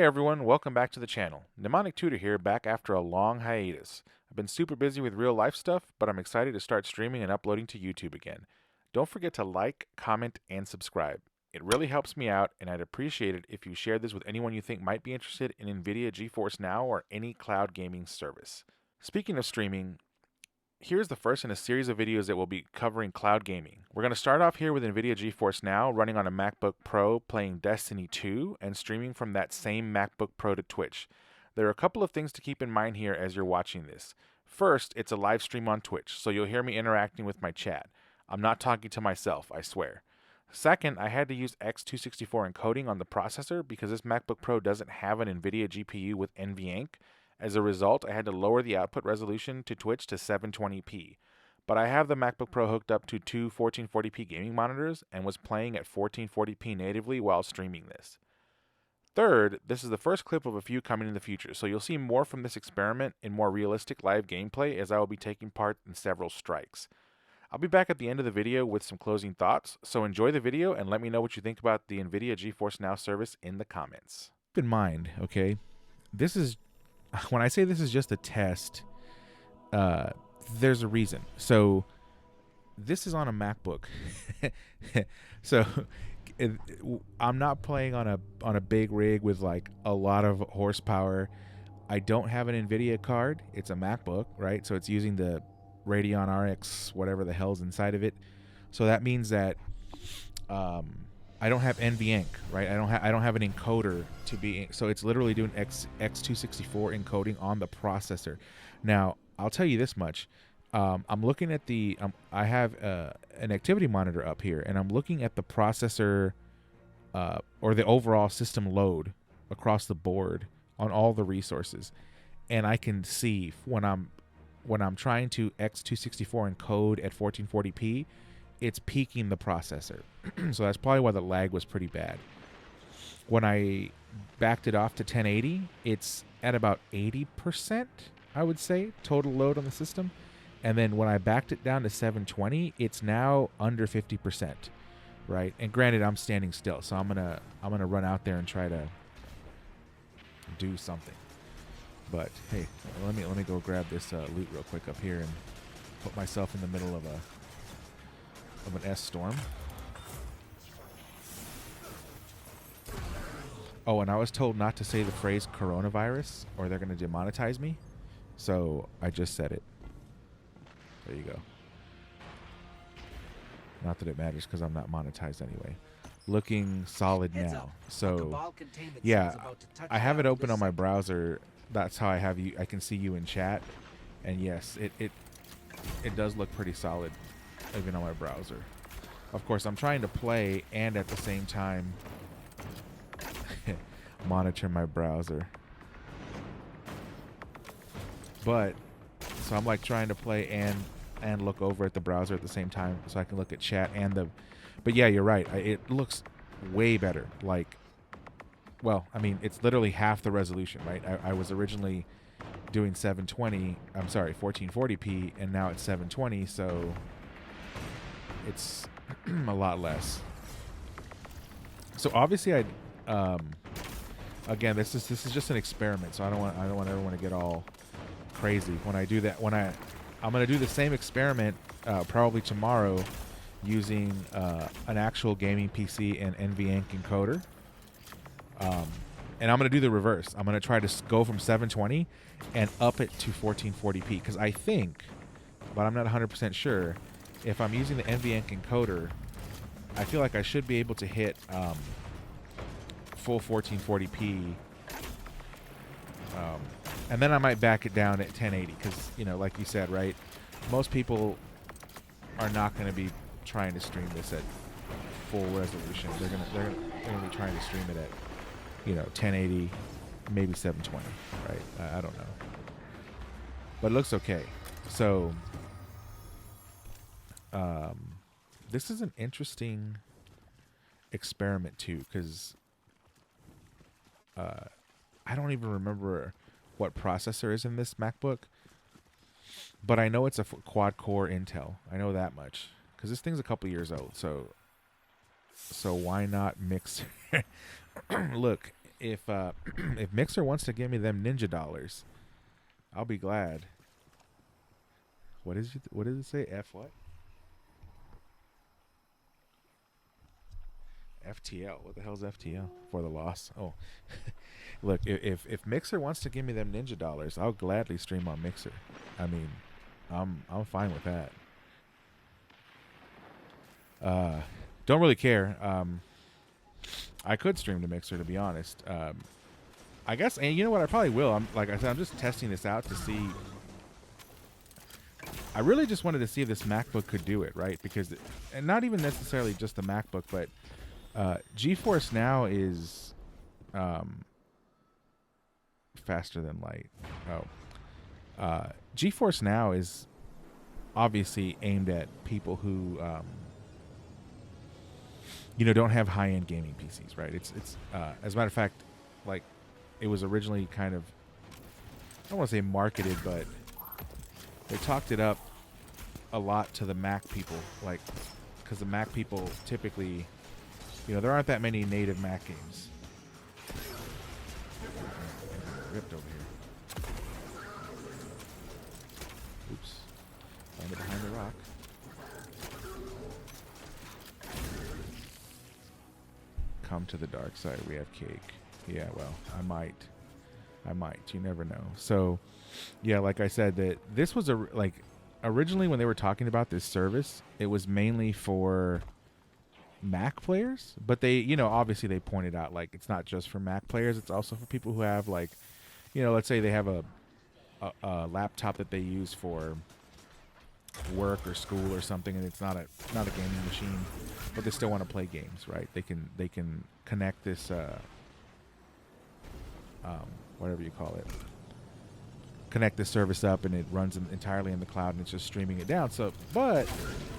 everyone, welcome back to the channel. Mnemonic Tutor here, back after a long hiatus. I've been super busy with real life stuff, but I'm excited to start streaming and uploading to YouTube again. Don't forget to like, comment, and subscribe. It really helps me out, and I'd appreciate it if you share this with anyone you think might be interested in Nvidia GeForce Now or any cloud gaming service. Speaking of streaming, here's the first in a series of videos that will be covering cloud gaming. We're going to start off here with Nvidia GeForce Now, running on a MacBook Pro, playing Destiny 2, and streaming from that same MacBook Pro to Twitch. There are a couple of things to keep in mind here as you're watching this. First, it's a live stream on Twitch, so you'll hear me interacting with my chat. I'm not talking to myself, I swear. Second, I had to use x264 encoding on the processor because this MacBook Pro doesn't have an Nvidia GPU with NVENC. As a result, I had to lower the output resolution to Twitch to 720p. But I have the MacBook Pro hooked up to two 1440p gaming monitors and was playing at 1440p natively while streaming this. Third, this is the first clip of a few coming in the future, so you'll see more from this experiment in more realistic live gameplay as I will be taking part in several strikes. I'll be back at the end of the video with some closing thoughts, so enjoy the video and let me know what you think about the Nvidia GeForce Now service in the comments. Keep in mind, okay, this is when I say this is just a test, there's a reason. So this is on a MacBook. So I'm not playing on a big rig with like a lot of horsepower. I don't have an Nvidia card. It's a MacBook, right? So it's using the Radeon RX, whatever the hell's inside of it. So that means that I don't have NVENC, right? I don't have an encoder to be, so it's literally doing x264 encoding on the processor. Now, I'll tell you this much. I'm looking at the I have an activity monitor up here, and I'm looking at the processor or the overall system load across the board on all the resources, and I can see when I'm trying to x264 encode at 1440p, it's peaking the processor. So that's probably why the lag was pretty bad. When I backed it off to 1080, it's at about 80%, I would say, total load on the system. And then when I backed it down to 720, it's now under 50%, right? And granted, I'm standing still, so I'm gonna run out there and try to do something. But hey, let me go grab this loot real quick up here and put myself in the middle of an S storm. Oh, and I was told not to say the phrase coronavirus or they're going to demonetize me. So I just said it. There you go. Not that it matters because I'm not monetized anyway. Looking solid now. So yeah, I have it open on my browser. That's how I have you. I can see you in chat. And yes, it does look pretty solid even on my browser. Of course, I'm trying to play and at the same time monitor my browser. But so I'm like trying to play and look over at the browser at the same time so I can look at chat and the. But yeah, you're right. It looks way better. Like, well, I mean, it's literally half the resolution, right? I was originally doing 720. I'm sorry, 1440p, and now it's 720. So it's a lot less. So obviously, again, this is just an experiment. So I don't want everyone to get all crazy when I do that. I'm gonna do the same experiment probably tomorrow using an actual gaming PC and NVENC encoder. And I'm gonna do the reverse. I'm gonna try to go from 720 and up it to 1440p because I think, but I'm not 100% sure. If I'm using the NVENC encoder, I feel like I should be able to hit full 1440p, and then I might back it down at 1080 because, you know, like you said, right? Most people are not going to be trying to stream this at full resolution. They're gonna be trying to stream it at, you know, 1080, maybe 720, right? I don't know, but it looks okay. So this is an interesting experiment too, because I don't even remember what processor is in this MacBook, but I know it's a quad core Intel. I know that much because this thing's a couple years old. So why not mix? Look, if if Mixer wants to give me them ninja dollars, I'll be glad. What does it say? F what? FTL. What the hell's FTL? For the loss. Oh, look. If Mixer wants to give me them ninja dollars, I'll gladly stream on Mixer. I mean, I'm fine with that. Don't really care. I could stream to Mixer, to be honest. I guess, and you know what? I probably will. Like I said, I'm just testing this out to see. I really just wanted to see if this MacBook could do it, right? Because, and not even necessarily just the MacBook, but GeForce Now is faster than light. GeForce Now is obviously aimed at people who don't have high-end gaming PCs, right? It's as a matter of fact, like, it was originally kind of, I don't want to say marketed, but they talked it up a lot to the Mac people, like, because the Mac people typically, there aren't that many native Mac games. Ripped over here. Oops. Landed behind the rock. Come to the dark side. We have cake. Yeah, well, I might. You never know. So, yeah, like I said, that this was originally when they were talking about this service, it was mainly for Mac players, but they, obviously they pointed out, like, it's not just for Mac players, it's also for people who have, like, let's say they have a laptop that they use for work or school or something, and it's not a gaming machine, but they still want to play games, right? They can connect this whatever you call it, connect this service up, and it runs entirely in the cloud, and it's just streaming it down. So,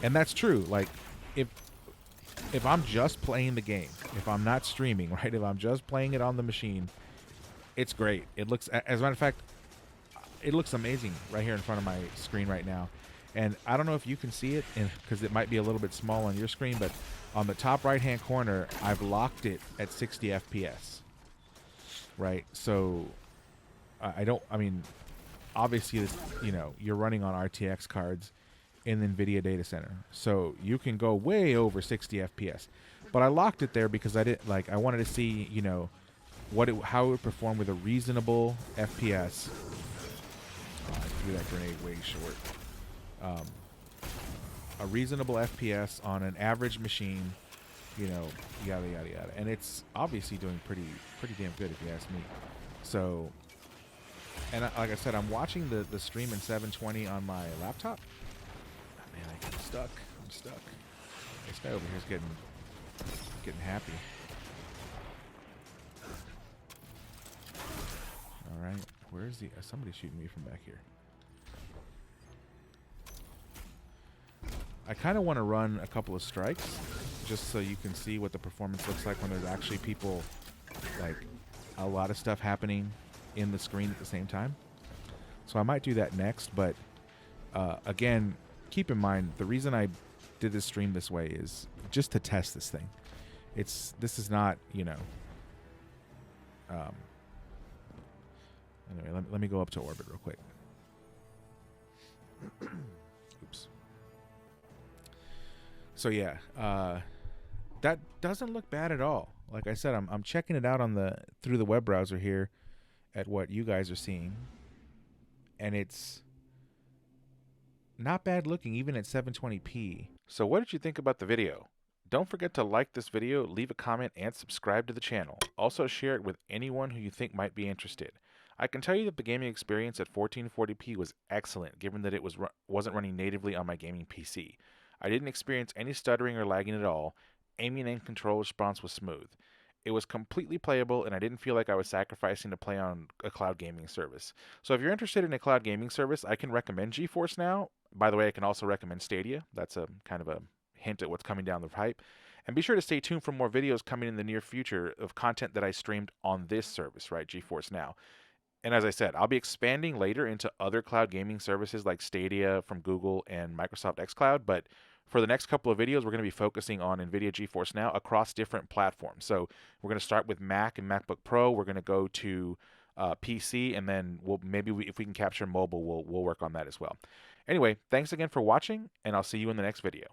and that's true. Like, if I'm just playing the game, if I'm not streaming, right? If I'm just playing it on the machine, it's great. It looks, as a matter of fact, it looks amazing right here in front of my screen right now. And I don't know if you can see it, because it might be a little bit small on your screen, but on the top right-hand corner, I've locked it at 60 FPS. Right? So, obviously, this, you're running on RTX cards in the Nvidia data center, so you can go way over 60 FPS. But I locked it there because I wanted to see, how it would perform with a reasonable FPS. I threw that grenade way short. A reasonable FPS on an average machine, yada yada yada, and it's obviously doing pretty damn good, if you ask me. So, and like I said, I'm watching the stream in 720 on my laptop. Oh, man, I'm stuck. This guy over here is getting happy. All right, where is somebody's shooting me from back here. I kind of want to run a couple of strikes, just so you can see what the performance looks like when there's actually people, like, a lot of stuff happening in the screen at the same time. So I might do that next, but again, keep in mind, the reason I did this stream this way is just to test this thing. This is not, anyway, let me go up to orbit real quick. Oops. So yeah, that doesn't look bad at all. Like I said, I'm checking it out through the web browser here at what you guys are seeing, and it's not bad looking even at 720p. So what did you think about the video? Don't forget to like this video, leave a comment, and subscribe to the channel. Also share it with anyone who you think might be interested. I can tell you that the gaming experience at 1440p was excellent, given that it wasn't running natively on my gaming PC. I didn't experience any stuttering or lagging at all. Aiming and control response was smooth. It was completely playable, and I didn't feel like I was sacrificing to play on a cloud gaming service. So if you're interested in a cloud gaming service, I can recommend GeForce Now. By the way, I can also recommend Stadia. That's a kind of a hint at what's coming down the pipe. And be sure to stay tuned for more videos coming in the near future of content that I streamed on this service, right, GeForce Now. And as I said, I'll be expanding later into other cloud gaming services like Stadia from Google and Microsoft xCloud, but For the next couple of videos, we're going to be focusing on Nvidia GeForce Now across different platforms. So we're going to start with Mac and MacBook Pro. We're going to go to PC, and then if we can capture mobile, we'll work on that as well. Anyway, thanks again for watching, and I'll see you in the next video.